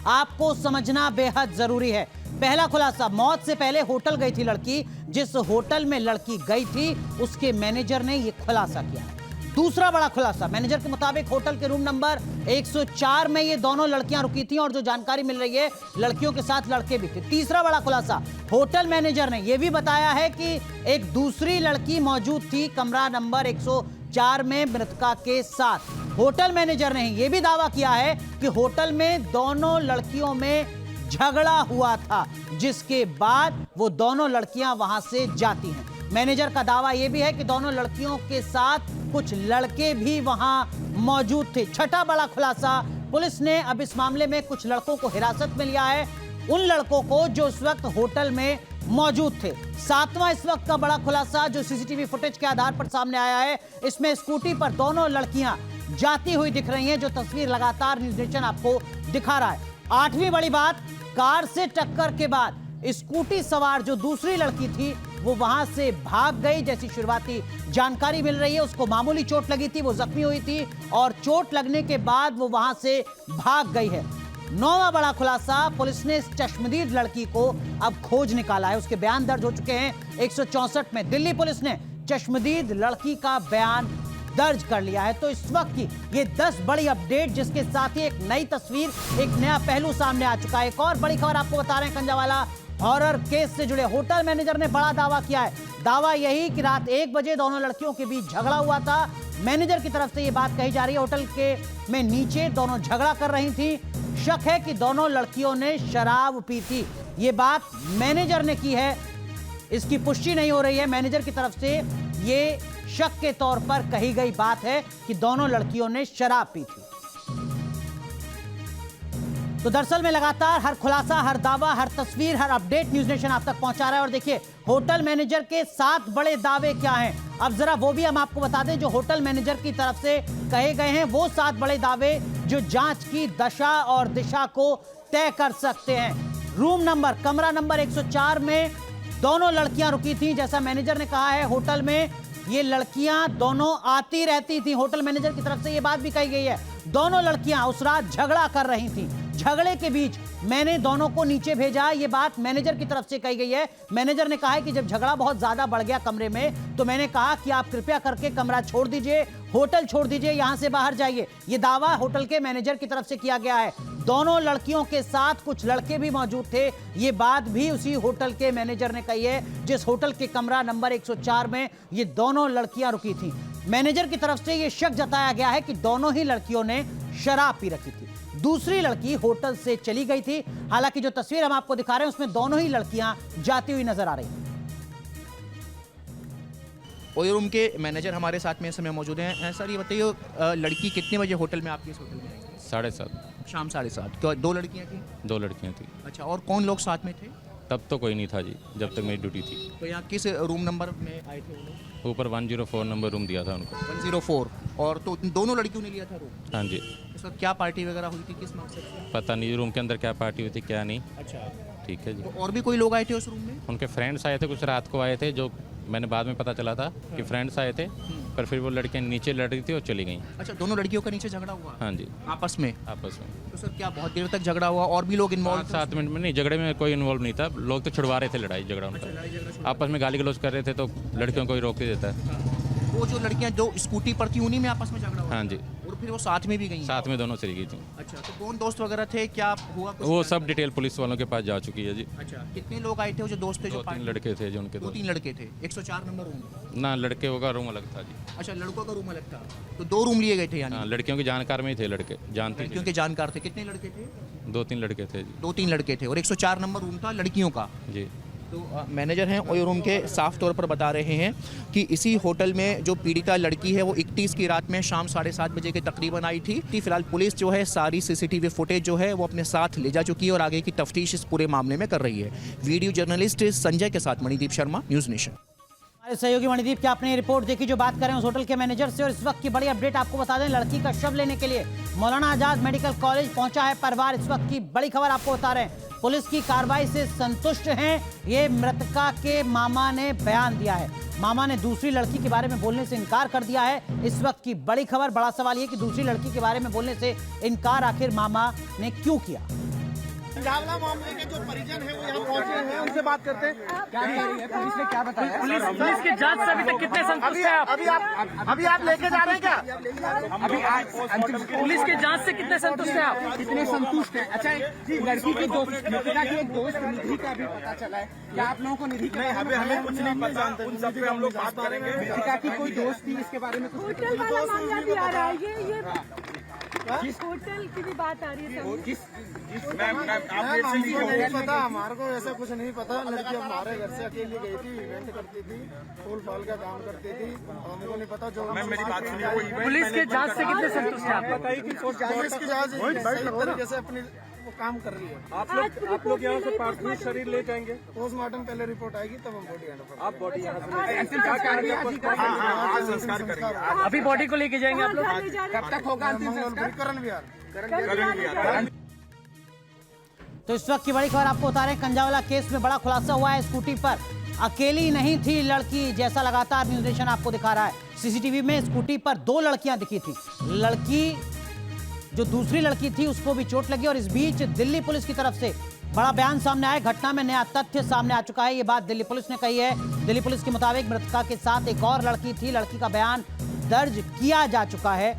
आपको समझना बेहद जरूरी है। पहला खुलासा, मौत से पहले होटल गई थी लड़की। जिस होटल में लड़की गई थी उसके मैनेजर ने यह खुलासा किया है। दूसरा बड़ा खुलासा, मैनेजर के मुताबिक होटल के रूम नंबर 104 में ये दोनों लड़कियां रुकी थी और जो जानकारी मिल रही है लड़कियों के साथ लड़के भी थे। तीसरा बड़ा खुलासा, होटल मैनेजर ने यह भी बताया है कि एक दूसरी लड़की मौजूद थी कमरा नंबर 104 में मृतका के साथ। होटल मैनेजर ने यह भी दावा किया है कि होटल में दोनों लड़कियों में झगड़ा हुआ था, जिसके बाद वो दोनों लड़कियां वहां से जाती हैं। मैनेजर का दावा यह भी है कि दोनों लड़कियों के साथ कुछ लड़के भी वहां मौजूद थे। छठा बड़ा खुलासा, पुलिस ने अब इस मामले में कुछ लड़कों को हिरासत में लिया है, उन लड़कों को जो इस वक्त होटल में मौजूद थे। सातवां इस वक्त का बड़ा खुलासा जो सीसीटीवी फुटेज के आधार पर सामने आया है, इसमें स्कूटी पर दोनों लड़कियां जाती हुई दिख रही हैं, जो तस्वीर लगातार न्यूज़ नेशन आपको दिखा रहा है। आठवीं बड़ी बात, कार से टक्कर के बाद स्कूटी सवार जो दूसरी लड़की थी वो वहां से भाग गई। जैसी शुरुआती जानकारी मिल रही है उसको मामूली चोट लगी थी, वो जख्मी हुई थी और चोट लगने के बाद वो वहां से भाग गई है। नौवां बड़ा खुलासा, पुलिस ने इस चश्मदीद लड़की को अब खोज निकाला है, उसके बयान दर्ज हो चुके हैं 164 में। दिल्ली पुलिस ने चश्मदीद लड़की का बयान दर्ज कर लिया है। तो इस वक्त की ये 10 बड़ी अपडेट, जिसके साथ ही एक नई तस्वीर, एक नया पहलू सामने आ चुका है। एक और बड़ी खबर आपको बता रहे हैं, कंजावाला हॉरर केस से जुड़े होटल मैनेजर ने बड़ा दावा किया है। दावा यही कि रात 1 बजे दोनों लड़कियों के बीच झगड़ा हुआ था। मैनेजर की तरफ से यह बात कही जा रही है, होटल के में नीचे दोनों झगड़ा कर रही थी। शक है कि दोनों लड़कियों ने शराब पी थी। ये बात मैनेजर ने की है, इसकी पुष्टि नहीं हो रही है। मैनेजर की तरफ से ये शक के तौर पर कही गई बात है कि दोनों लड़कियों ने शराब पी थी। तो दरअसल में लगातार हर खुलासा, हर दावा, हर तस्वीर, हर अपडेट न्यूज़ नेशन आप तक पहुंचा रहा है। और देखिए होटल मैनेजर के 7 बड़े दावे क्या हैं, अब जरा वो भी हम आपको बता दें। जो होटल मैनेजर की तरफ से कहे गए हैं वो 7 बड़े दावे जो जांच की दशा और दिशा को तय कर सकते हैं। रूम नंबर, कमरा नंबर 104 में दोनों लड़कियां रुकी थी। जैसा मैनेजर ने कहा है, होटल में ये लड़कियां दोनों आती रहती थी। होटल मैनेजर की तरफ से ये बात भी कही गई है, दोनों लड़कियां उस रात झगड़ा कर रही थी। झगड़े के बीच मैंने दोनों को नीचे भेजा, ये बात मैनेजर की तरफ से कही गई है। मैनेजर ने कहा है कि जब झगड़ा बहुत ज्यादा बढ़ गया कमरे में, तो मैंने कहा कि आप कृपया करके कमरा छोड़ दीजिए, होटल छोड़ दीजिए, यहां से बाहर जाइए। ये दावा होटल के मैनेजर की तरफ से किया गया है। दोनों लड़कियों के साथ कुछ लड़के भी मौजूद थे, ये बात भी उसी होटल के मैनेजर ने कही है, जिस होटल के कमरा नंबर 104 में ये दोनों लड़कियां रुकी थी। मैनेजर की तरफ से ये शक जताया गया है कि दोनों ही लड़कियों ने शराब पी रखी थी। दूसरी लड़की होटल से चली गई थी। हालांकि जो तस्वीर हम आपको दिखा रहे हैं उसमें दोनों ही लड़कियां जाती हुई नजर आ रही हैं। ओयो रूम के मैनेजर हमारे साथ में इस समय मौजूद हैं। सर ये बताइए, लड़की कितने बजे होटल में आपके इस होटल में आई? 7:30। शाम 7:30। तो 2 लड़कियां थी? 2 लड़कियां थी। अच्छा, और कौन लोग साथ में थे? तब तो कोई नहीं था जी, जब तक मेरी ड्यूटी थी। तो यहाँ किस रूम नंबर में आए थे वो लोग? ऊपर 104 नंबर रूम दिया था उनको। 104। और तो दोनों लड़कियों ने लिया था रूम? हाँ जी। इस वक्त क्या पार्टी वगैरह हुई थी, किस मकसद से? पता नहीं रूम के अंदर क्या पार्टी हुई थी क्या नहीं। अच्छा, ठीक है जी। तो और भी कोई लोग आए थे उस रूम में? उनके फ्रेंड्स आए थे, कुछ रात को आए थे, जो मैंने बाद में पता चला था कि फ्रेंड्स आए थे, पर फिर वो लड़कियां नीचे लड़ रही थी और चली गई। अच्छा, दोनों लड़कियों का नीचे झगड़ा हुआ? हाँ जी, आपस में? आपस में। तो सर क्या बहुत देर तक झगड़ा हुआ? और भी लोग इन्वॉल्व? 7 मिनट में नहीं, झगड़े में कोई इन्वॉल्व नहीं था, लोग तो छुड़वा रहे थे लड़ाई झगड़ा उनका। आपस में गाली गलौज कर रहे थे, तो लड़कियों को ही रोक ही देता है। वो जो लड़कियां जो स्कूटी पर थी उन्हीं में आपस में झगड़ा हुआ? हाँ जी। और फिर वो साथ में भी गई? साथ में दोनों चली गई थी। अच्छा, तो कौन दोस्त वगैरह थे, क्या हुआ कुछ? वो सब डिटेल पुलिस वालों के पास जा चुकी है जी। अच्छा, कितने लोग आए थे वो जो दोस्त थे? 2-3 लड़के थे जो उनके 2-3 लड़के थे। 104 नंबर रूम? ना, लड़के का रूम अलग था जी। अच्छा, लड़कों का रूम अलग था। तो 2 रूम लिए गए थे यानी? हाँ, लड़कियों के जानकार में ही थे लड़के, जानते लड़कियों के जानकार थे। कितने लड़के थे? 2-3 लड़के थे जी। 2-3 लड़के थे और 104 नंबर रूम था लड़कियों का जी। तो मैनेजर हैं ओयो रूम के, साफ तौर पर बता रहे हैं कि इसी होटल में जो पीड़िता लड़की है वो 31 की रात में शाम 7:30 बजे के तकरीबन आई थी। फिलहाल पुलिस जो है सारी सीसीटीवी फुटेज जो है वो अपने साथ ले जा चुकी है और आगे की तफ्तीश इस पूरे मामले में कर रही है। वीडियो जर्नलिस्ट संजय के साथ मणिदीप शर्मा, न्यूज़ नेशन। हमारे सहयोगी मणिदीप क्या आपने रिपोर्ट देखी जो बात करें उस होटल के मैनेजर से। और इस वक्त की बड़ी अपडेट आपको बता दें, लड़की का शव लेने के लिए मौलाना आजाद मेडिकल कॉलेज पहुंचा है परिवार। इस वक्त की बड़ी खबर आपको बता रहे हैं, पुलिस की कार्रवाई से संतुष्ट हैं, ये मृतका के मामा ने बयान दिया है। मामा ने दूसरी लड़की के बारे में बोलने से इनकार कर दिया है। इस वक्त की बड़ी खबर, बड़ा सवाल ये कि दूसरी लड़की के बारे में बोलने से इनकार आखिर मामा ने क्यों किया। झावला मामले के जो परिजन हैं वो यहाँ पहुंचे हैं, उनसे बात करते हैं। पुलिस ने क्या बताया? पुलिस की जांच से अभी तक कितने संतुष्ट हैं आप? अभी आप लेके जा रहे हैं क्या? पुलिस की जांच से कितने संतुष्ट हैं आप? कितने संतुष्ट हैं? अच्छा, लड़की की मृतका की एक दोस्त निधि का भी पता चला है, क्या आप लोगों को निधि का? हमें कुछ नहीं पता, उन सब पे हम लोग बात करेंगे। मृतका की कोई दोस्त थी, इसके बारे में कुछ? होटल वाला मामला भी आ रहा है, ये होटल की भी बात आ रही है। हमको नहीं पता, हमारे को ऐसा कुछ नहीं पता। लड़की हमारे घर से अकेली गई थी, इवेंट करती थी, फूल फाल का काम करती थी, हमको नहीं पता। जो मेरी बात सुनिए, पुलिस की जांच से कितने संतुष्ट हैं आप? बताइए कि पुलिस की जांच सही तरीके से अपनी वो काम कर रही है। आप लोग यहाँ से पार्थिव शरीर ले जाएंगे? पोस्टमार्टम पहले रिपोर्ट आएगी, तब हम बॉडी हैंड ओवर। आप बॉडी यहाँ संस्कार करेंगे। अभी बॉडी को लेके जाएंगे आप लोग? कब तक होगा अंतिम संस्कार? करण विहार। तो इस वक्त की बड़ी खबर आपको बता रहे हैं, कंजावाला केस में बड़ा खुलासा हुआ है। स्कूटी पर अकेली नहीं थी लड़की, जैसा लगातार न्यूज नेशन आपको दिखा रहा है। सीसीटीवी में स्कूटी पर 2 लड़कियां दिखी थी। लड़की जो दूसरी लड़की थी उसको भी चोट लगी। और इस बीच दिल्ली पुलिस की तरफ से बड़ा बयान सामने आया। घटना में नया तथ्य सामने आ चुका है। ये बात दिल्ली पुलिस ने कही है। दिल्ली पुलिस के मुताबिक मृतका के साथ एक और लड़की थी। लड़की का बयान दर्ज किया जा चुका है।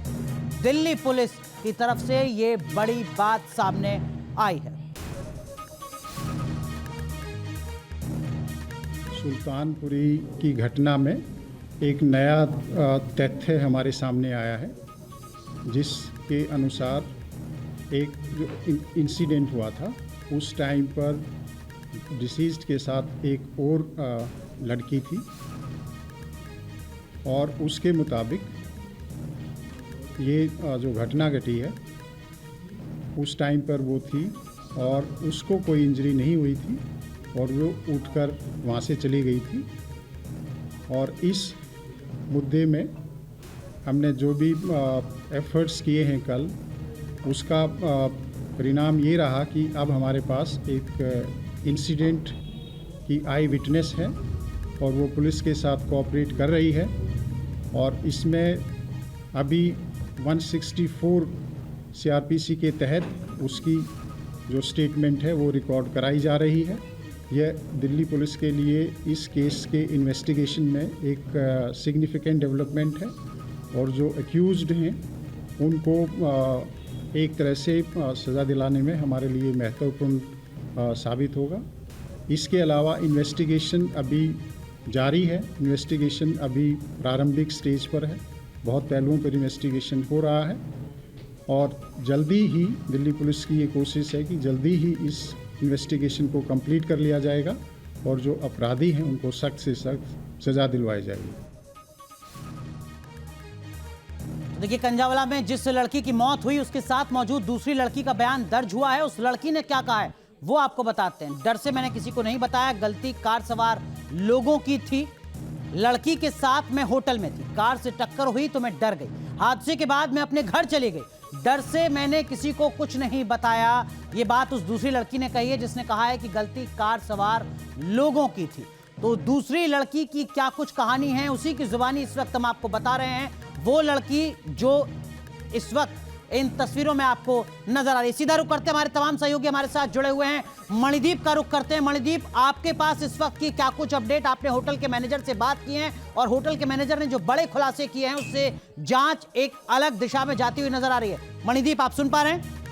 दिल्ली पुलिस की तरफ से ये बड़ी बात सामने आई है। सुल्तानपुरी की घटना में एक नया तथ्य हमारे सामने आया है, जिसके अनुसार एक जो इंसिडेंट हुआ था उस टाइम पर डिसीज्ड के साथ एक और लड़की थी, और उसके मुताबिक ये जो घटना घटी है उस टाइम पर वो थी और उसको कोई इंजरी नहीं हुई थी और वो उठकर वहाँ से चली गई थी। और इस मुद्दे में हमने जो भी एफर्ट्स किए हैं कल, उसका परिणाम ये रहा कि अब हमारे पास एक इंसिडेंट की आई विटनेस है और वो पुलिस के साथ कोऑपरेट कर रही है। और इसमें अभी 164 सीआरपीसी के तहत उसकी जो स्टेटमेंट है वो रिकॉर्ड कराई जा रही है। यह दिल्ली पुलिस के लिए इस केस के इन्वेस्टिगेशन में एक सिग्निफिकेंट डेवलपमेंट है और जो एक्यूज्ड हैं उनको एक तरह से सज़ा दिलाने में हमारे लिए महत्वपूर्ण साबित होगा। इसके अलावा इन्वेस्टिगेशन अभी जारी है। इन्वेस्टिगेशन अभी प्रारंभिक स्टेज पर है। बहुत पहलुओं पर इन्वेस्टिगेशन हो रहा है और जल्दी ही दिल्ली पुलिस की ये कोशिश है कि जल्दी ही इस इन्वेस्टिगेशन को कंप्लीट कर लिया जाएगा और जो अपराधी हैं उनको सख्त से सख्त सज़ा दिलवाई जाएगी। देखिए, कंजावाला में जिस लड़की की मौत हुई उसके साथ मौजूद दूसरी लड़की का बयान दर्ज हुआ है। उस लड़की ने क्या कहा है वो आपको बताते हैं। डर से मैंने किसी को नहीं बताया, गलती कार सवार लोगों की थी। लड़की के साथ मैं होटल में थी, कार से टक्कर हुई तो मैं डर गई। हादसे के बाद मैं अपने घर चली गई, डर से मैंने किसी को कुछ नहीं बताया। ये बात उस दूसरी लड़की ने कही है जिसने कहा है कि गलती कार सवार लोगों की थी। तो दूसरी लड़की की क्या कुछ कहानी है उसी की जुबानी इस वक्त हम आपको बता रहे हैं। वो लड़की जो इस वक्त इन तस्वीरों में आपको नजर आ रही है। सीधा रुख करते हैं, हमारे तमाम सहयोगी हमारे साथ जुड़े हुए हैं। मणिदीप का रुख करते हैं। मणिदीप, आपके पास इस वक्त की क्या कुछ अपडेट? आपने होटल के मैनेजर से बात की है और होटल के मैनेजर ने जो बड़े खुलासे किए हैं उससे जांच एक अलग दिशा में जाती हुई नजर आ रही है। मणिदीप, आप सुन पा रहे हैं?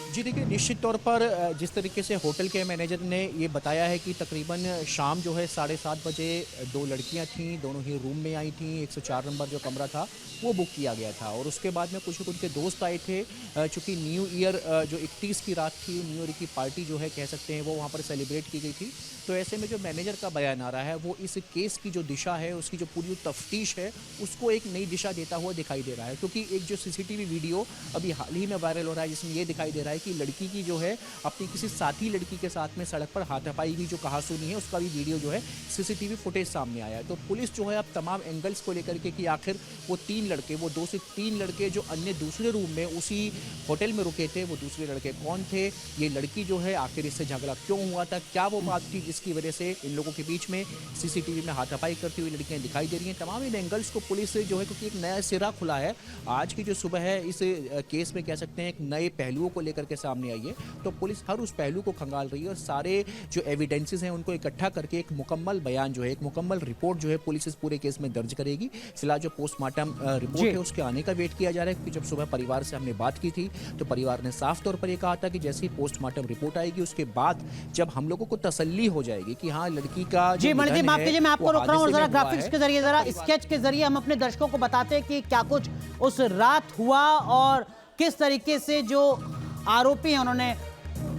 जी देखिए, निश्चित तौर पर जिस तरीके से होटल के मैनेजर ने ये बताया है कि तकरीबन शाम जो है 7:30 बजे 2 लड़कियां थीं, दोनों ही रूम में आई थीं। 104 नंबर जो कमरा था वो बुक किया गया था और उसके बाद में कुछ उनके दोस्त आए थे। चूँकि न्यू ईयर जो 31 की रात थी, न्यू ईयर की पार्टी जो है कह सकते हैं वो वहाँ पर सेलिब्रेट की गई थी। तो ऐसे में जो मैनेजर का बयान आ रहा है वो इस केस की जो दिशा है, उसकी जो पूरी तफ्तीश है उसको एक नई दिशा देता हुआ दिखाई दे रहा है। क्योंकि एक जो CCTV वीडियो अभी हाल ही में वायरल हो रहा है जिसमें ये दिखाई दे रहा है कि लड़की की जो है अपनी किसी साथी लड़की के साथ में सड़क पर हाथापाई की जो कहासुनी है उसका भी वीडियो जो है सीसीटीवी फुटेज सामने आया है। तो पुलिस जो है अब तमाम एंगल्स को लेकर के कि आखिर वो 2 से 3 लड़के जो अन्य दूसरे रूम में उसी होटल में रुके थे, वो दूसरे लड़के कौन थे, ये लड़की जो है आखिर इससे झगड़ा क्यों हुआ था, क्या वो बात थी जिसकी वजह से इन लोगों के बीच में सीसीटीवी में हाथापाई करती हुई लड़कियां दिखाई दे रही हैं। तमाम इन एंगल्स को पुलिस जो है, क्योंकि एक नया सिरा खुला है आज की जो सुबह है, इस केस में कह सकते हैं एक नए पहलुओं को लेकर के सामने आई है, तो पुलिस हर उस पहलू को खंगाल रही है और सारे जो एविडेंसेस हैं उनको इकट्ठा करके एक मुकम्मल बयान जो है, एक मुकम्मल रिपोर्ट जो है पुलिस इस पूरे केस में दर्ज करेगी। फिलहाल जो पोस्टमार्टम रिपोर्ट है उसके आने का वेट किया जा रहा है, क्योंकि जब सुबह परिवार से हमने बात की थी तो परिवार ने साफ तौर पर यह कहा था कि जैसे ही पोस्टमार्टम रिपोर्ट आएगी उसके बाद जब हम लोगों को तसल्ली हो जाएगी कि हाँ लड़की का जी मणि जी, माफ कीजिए, मैं आपको रोक रहा हूं और जरा ग्राफिक्स के के जरिए, जरा स्केच के जरिए हम अपने दर्शकों को बताते हैं कि क्या कुछ उस रात हुआ और किस तरीके से जो आरोपी हैं उन्होंने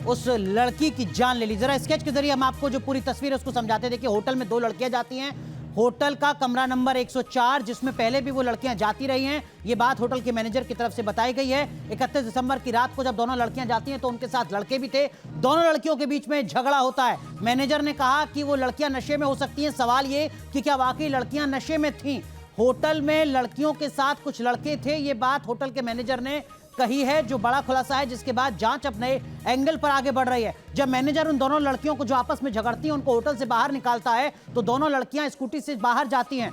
उस लड़की की जान ले ली। जरा स्केच के जरिए हम आपको जो पूरी तस्वीर है उसको समझाते हैं। देखिए, होटल में 2 लड़कियां जाती हैं, होटल का कमरा नंबर 104 जिसमें पहले भी वो लड़कियां जाती रही हैं। ये बात होटल के मैनेजर की तरफ से बताई गई है। 31 दिसंबर की रात को जब दोनों लड़कियां जाती हैं तो उनके साथ लड़के भी थे, दोनों लड़कियों के बीच में झगड़ा होता है। मैनेजर ने कहा कि वो लड़कियां नशे में हो सकती हैं, सवाल ये कि क्या वाकई लड़कियां नशे में थीं। होटल में लड़कियों के साथ कुछ लड़के थे, ये बात होटल के मैनेजर ने कही है, जो बड़ा खुलासा है, जिसके बाद जांच अपने एंगल पर आगे बढ़ रही है। जब मैनेजर उन दोनों लड़कियों को जो आपस में झगड़ती हैं उनको होटल से बाहर निकालता है तो दोनों लड़कियां स्कूटी से बाहर जाती हैं।